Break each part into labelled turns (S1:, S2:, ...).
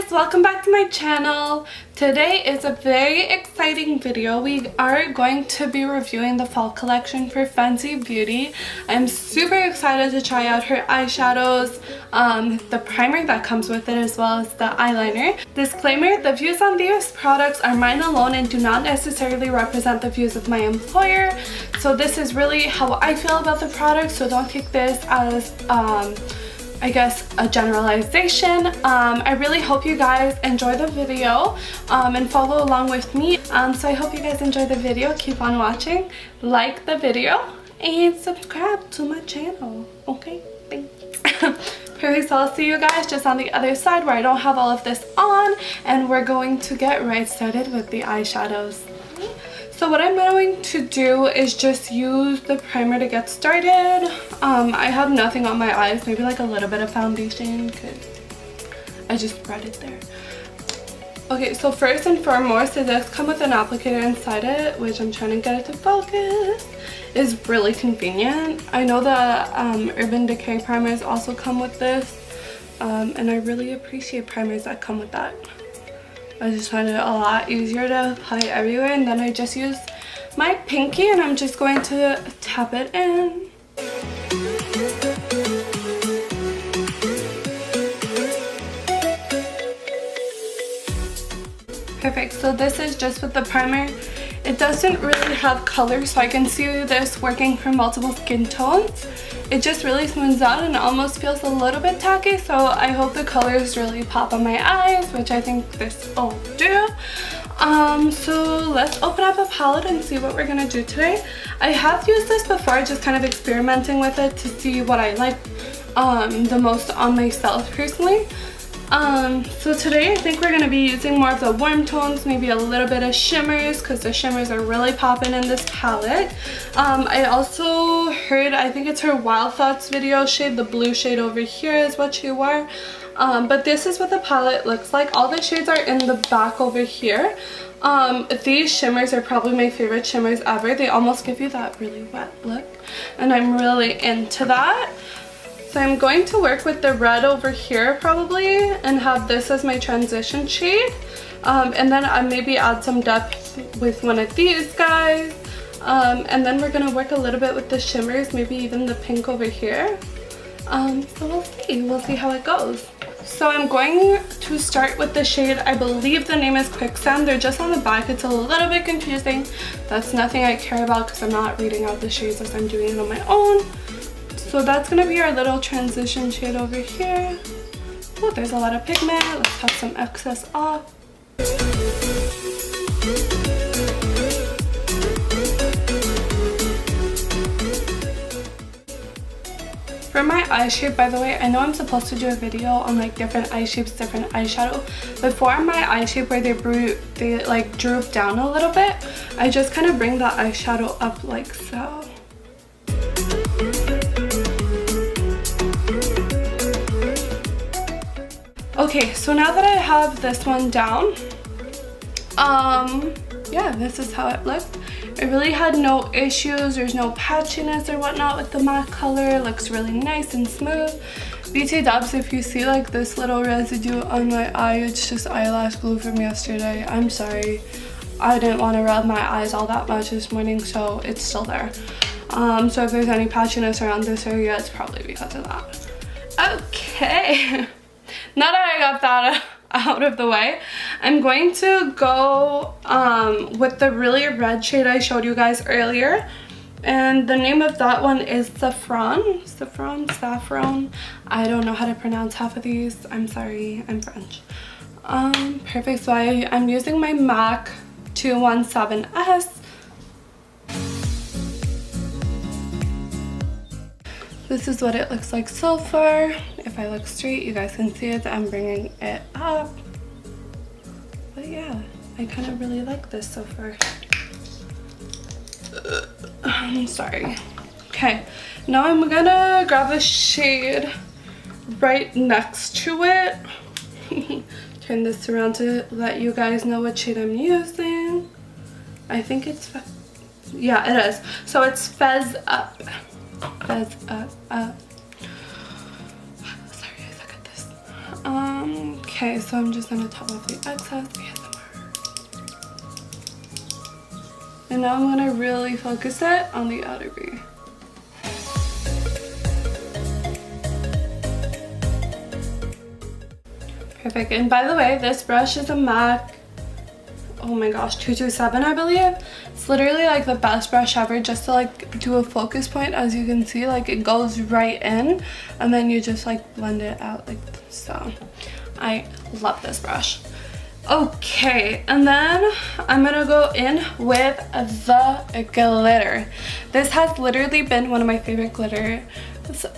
S1: guys, welcome back to my channel. Today is a very exciting video. We are going to be reviewing the fall collection for Fenty Beauty. I'm super excited to try out her eyeshadows, the primer that comes with it, as well as the eyeliner. Disclaimer, the views on these products are mine alone and do not necessarily represent the views of my employer. So this is really how I feel about the product, so don't take this as I guess a generalization. I really hope you guys enjoy the video and follow along with me. So I hope you guys enjoy the video. Keep on watching, like the video, and subscribe to my channel. Okay, thanks. Perfect, so I'll see you guys just on the other side where I don't have all of this on, and we're going to get right started with the eyeshadows. So what I'm going to do is just use the primer to get started. I have nothing on my eyes, maybe like a little bit of foundation because I just spread it there. Okay, so first and foremost, it does come with an applicator inside it, which I'm trying to get it to focus. It's really convenient. I know the Urban Decay primers also come with this, and I really appreciate primers that come with that. I just find it a lot easier to apply everywhere, and then I just use my pinky and I'm just going to tap it in. Perfect, so this is just with the primer. It doesn't really have color, so I can see this working for multiple skin tones. It just really smooths out and almost feels a little bit tacky, so I hope the colors really pop on my eyes, which I think this will do. So let's open up a palette and see what we're gonna do today. I have used this before, just kind of experimenting with it to see what I like the most on myself personally. So today I think we're going to be using more of the warm tones, maybe a little bit of shimmers, because the shimmers are really popping in this palette. I also heard, I think it's her Wild Thoughts video shade, the blue shade over here is what she wore. But this is what the palette looks like. All the shades are in the back over here. These shimmers are probably my favorite shimmers ever. They almost give you that really wet look, and I'm really into that. So I'm going to work with the red over here probably and have this as my transition shade. And then I maybe add some depth with one of these guys. And then we're going to work a little bit with the shimmers, maybe even the pink over here. So we'll see how it goes. So I'm going to start with the shade, I believe the name is Quicksand. They're just on the back. It's a little bit confusing. That's nothing I care about because I'm not reading out the shades as I'm doing it on my own. So that's going to be our little transition shade over here. Oh, there's a lot of pigment. Let's have some excess off. For my eye shape, by the way, I know I'm supposed to do a video on like different eye shapes, different eyeshadow, but for my eye shape where they like droop down a little bit, I just kind of bring the eyeshadow up like so. Okay, so now that I have this one down, yeah, this is how it looked. I really had no issues. There's no patchiness or whatnot with the matte color. It looks really nice and smooth. BT dubs, if you see like this little residue on my eye, it's just eyelash glue from yesterday. I'm sorry. I didn't want to rub my eyes all that much this morning, so it's still there. So if there's any patchiness around this area, it's probably because of that. Okay. Now that I got that out of the way, I'm going to go with the really red shade I showed you guys earlier. And the name of that one is Saffron. Saffron. I don't know how to pronounce half of these. I'm sorry, I'm French. Perfect, so I'm using my MAC 217S. This is what it looks like so far. If I look straight, you guys can see it. I'm bringing it up. But yeah, I kind of really like this so far. I'm sorry. Okay, now I'm gonna grab a shade right next to it. Turn this around to let you guys know what shade I'm using. I think it's, yeah, it is. So it's Fez Up. Fez Up. Sorry, I suck at this. Okay, so I'm just gonna top off the excess. And now I'm gonna really focus it on the outer V. Perfect. And by the way, this brush is a MAC, oh my gosh, 227 I believe. It's literally like the best brush ever just to like do a focus point. As you can see, like it goes right in and then you just like blend it out like so. I love this brush. Okay, and then I'm gonna go in with the glitter. This has literally been one of my favorite glitters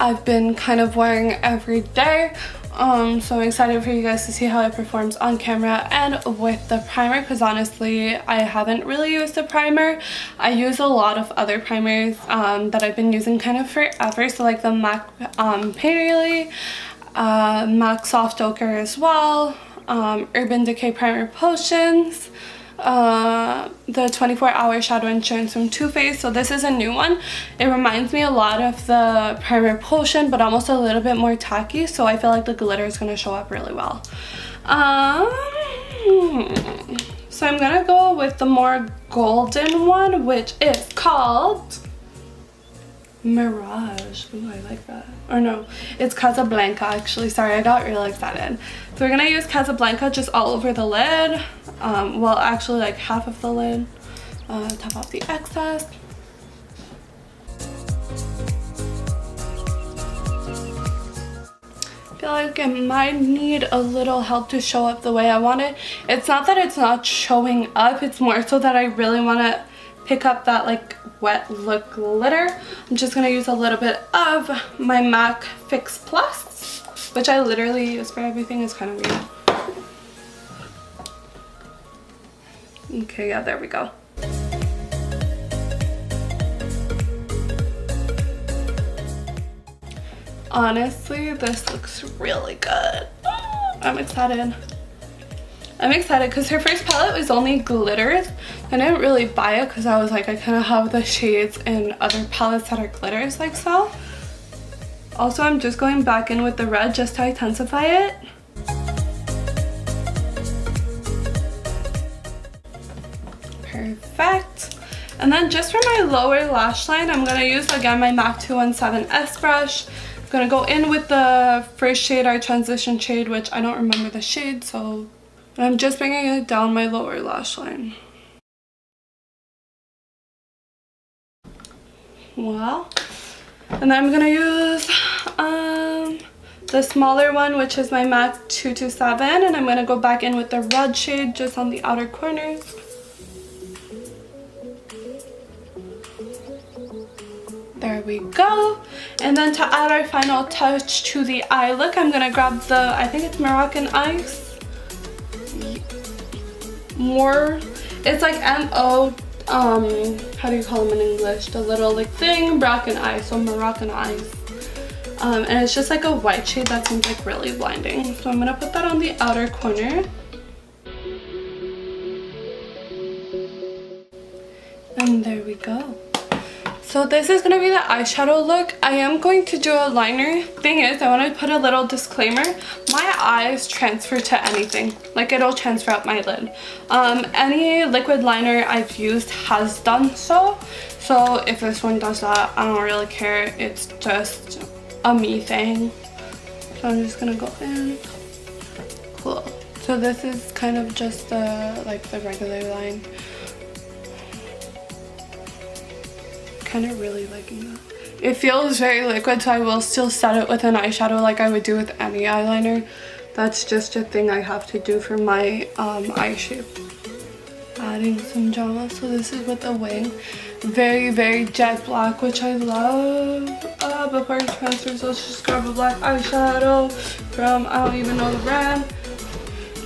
S1: I've been kind of wearing every day. So I'm excited for you guys to see how it performs on camera and with the primer, because honestly I haven't really used a primer. I use a lot of other primers that I've been using kind of forever, so like the MAC Paley, MAC Soft Ochre as well, Urban Decay Primer Potions, the 24-hour shadow insurance from Too Faced. So this is a new one. It reminds me a lot of the primer potion, but almost a little bit more tacky, so I feel like the glitter is going to show up really well. So I'm gonna go with the more golden one, which is called Mirage. Ooh, I like that. Or no, it's Casablanca actually. Sorry, I got real excited. So we're gonna use Casablanca just all over the lid. Well, actually like half of the lid. Top off the excess. I feel like it might need a little help to show up the way I want it. It's not that it's not showing up, it's more so that I really want to pick up that like wet look glitter. I'm just going to use a little bit of my MAC Fix Plus, which I literally use for everything. It's kind of weird. Okay, yeah, there we go. Honestly, this looks really good. I'm excited. I'm excited because her first palette was only glitters. I didn't really buy it because I was like, I kind of have the shades in other palettes that are glitters like so. Also, I'm just going back in with the red just to intensify it. Perfect. And then just for my lower lash line, I'm going to use again my MAC 217S brush. I'm going to go in with the first shade, our transition shade, which I don't remember the shade, so I'm just bringing it down my lower lash line. Well, and then I'm going to use the smaller one, which is my MAC 227, and I'm going to go back in with the red shade just on the outer corners. There we go. And then to add our final touch to the eye look, I'm gonna grab the, I think it's Moroccan Ice. It's like M-O, how do you call them in English? The little like thing, Moroccan Ice, so Moroccan Ice. And it's just like a white shade that seems like really blinding. So I'm gonna put that on the outer corner. And there we go. So this is going to be the eyeshadow look. I am going to do a liner. Thing is, I want to put a little disclaimer. My eyes transfer to anything. Like, it'll transfer up my lid. Any liquid liner I've used has done so. So if this one does that, I don't really care. It's just a me thing. So I'm just going to go in. Cool. So this is kind of just the, like the regular line. Kind of really liking that. It feels very liquid, so I will still set it with an eyeshadow like I would do with any eyeliner. That's just a thing I have to do for my eye shape. Adding some drama. So this is with the wing. Very, very jet black, which I love. Before it transfers, let's just grab a black eyeshadow from, I don't even know the brand.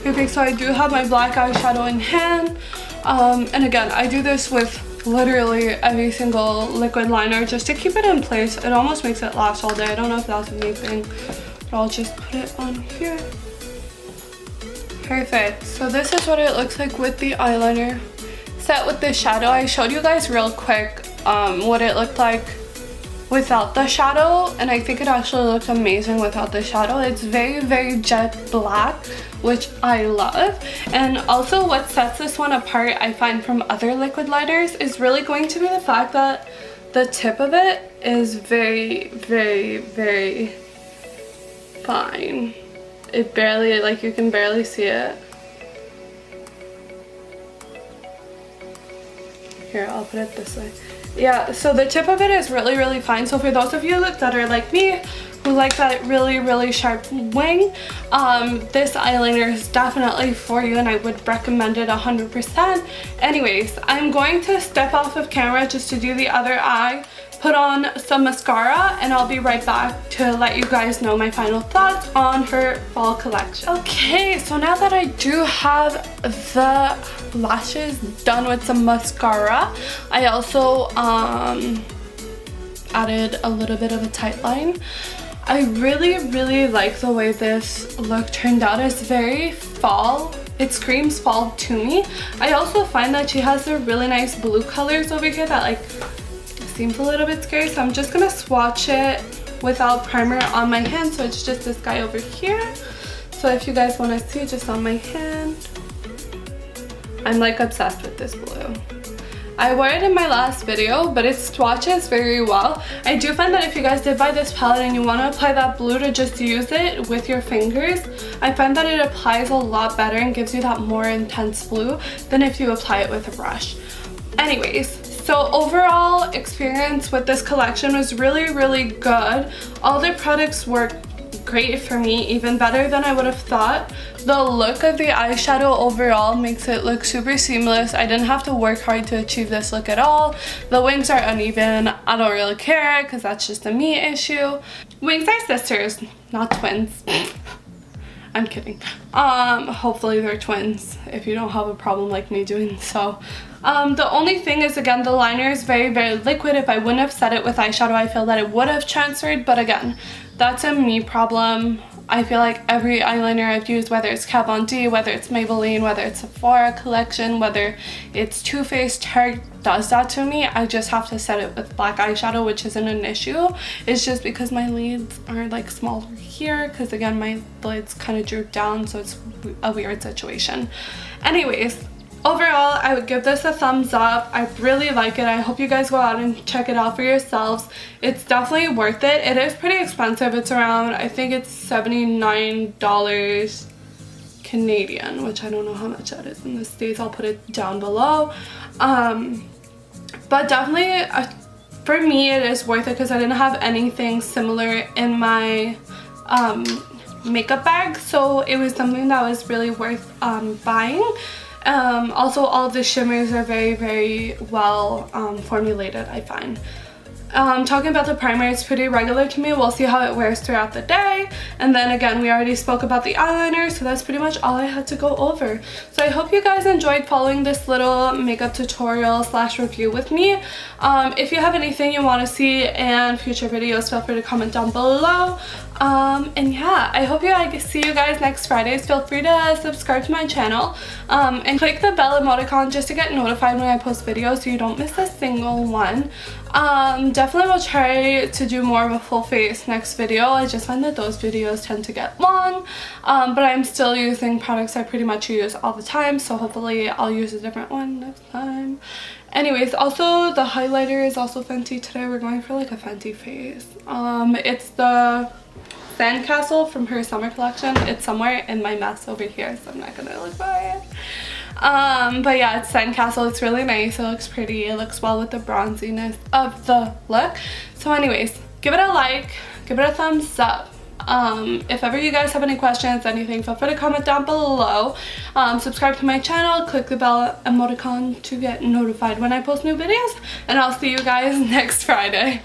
S1: Perfect, so I do have my black eyeshadow in hand. And again, I do this with literally every single liquid liner just to keep it in place. It almost makes it last all day. I don't know if that's anything, but I'll just put it on here. Perfect. So this is what it looks like with the eyeliner set with the shadow. I showed you guys real quick what it looked like without the shadow, and I think it actually looks amazing without the shadow. It's very, very jet black, which I love. And also what sets this one apart, I find, from other liquid liners is really going to be the fact that the tip of it is very, very, very fine. It barely, like, you can barely see it. Here, I'll put it this way. Yeah, so the tip of it is really, really fine. So for those of you that are like me, who like that really, really sharp wing, this eyeliner is definitely for you, and I would recommend it 100%. Anyways, I'm going to step off of camera just to do the other eye, put on some mascara, and I'll be right back to let you guys know my final thoughts on her fall collection. Okay, so now that I do have the lashes done with some mascara, I also added a little bit of a tight line. I really, really like the way this look turned out. It's very fall. It screams fall to me. I also find that she has the really nice blue colors over here that, like, seems a little bit scary, so I'm just gonna swatch it without primer on my hand. So it's just this guy over here. So if you guys want to see, just on my hand, I'm like obsessed with this blue. I wore it in my last video, but it swatches very well. I do find that if you guys did buy this palette and you want to apply that blue to just use it with your fingers, I find that it applies a lot better and gives you that more intense blue than if you apply it with a brush. Anyways, so overall experience with this collection was really, really good. All the products work great for me, even better than I would have thought. The look of the eyeshadow overall makes it look super seamless. I didn't have to work hard to achieve this look at all. The wings are uneven. I don't really care because that's just a me issue. Wings are sisters, not twins. I'm kidding. Hopefully they're twins if you don't have a problem like me doing so. The only thing is, again, the liner is very, very liquid. If I wouldn't have set it with eyeshadow, I feel that it would have transferred, but again, that's a me problem. I feel like every eyeliner I've used, whether it's Kat Von D, whether it's Maybelline, whether it's Sephora collection, whether it's Too Faced, Tarte, does that to me. I just have to set it with black eyeshadow, which isn't an issue. It's just because my lids are like smaller here, because again, my lids kind of droop down, so it's a weird situation. Anyways, overall, I would give this a thumbs up. I really like it. I hope you guys go out and check it out for yourselves. It's definitely worth it. It is pretty expensive. It's around, I think it's $79 Canadian, which I don't know how much that is in the States. I'll put it down below. But definitely, for me, it is worth it because I didn't have anything similar in my makeup bag. So it was something that was really worth buying. Also, all of the shimmers are very, very well formulated, I find. Talking about the primer, it's pretty regular to me. We'll see how it wears throughout the day. And then again, we already spoke about the eyeliner, so that's pretty much all I had to go over. So I hope you guys enjoyed following this little makeup tutorial / review with me. If you have anything you want to see in future videos, feel free to comment down below. And yeah, I hope I see you guys next Friday. Feel free to subscribe to my channel and click the bell emoticon just to get notified when I post videos so you don't miss a single one. Definitely will try to do more of a full face next video. I just find that those videos tend to get long, but I'm still using products I pretty much use all the time, so hopefully I'll use a different one next time. Anyways, also the highlighter is also Fenty today. We're going for like a Fenty face. It's the Sandcastle from her summer collection. It's somewhere in my mess over here, so I'm not gonna look for it. But yeah, it's Sandcastle. It's really nice. It looks pretty. It looks well with the bronziness of the look. So anyways, give it a like, give it a thumbs up. If ever you guys have any questions, anything, feel free to comment down below. Subscribe to my channel, click the bell emoticon to get notified when I post new videos, and I'll see you guys next Friday.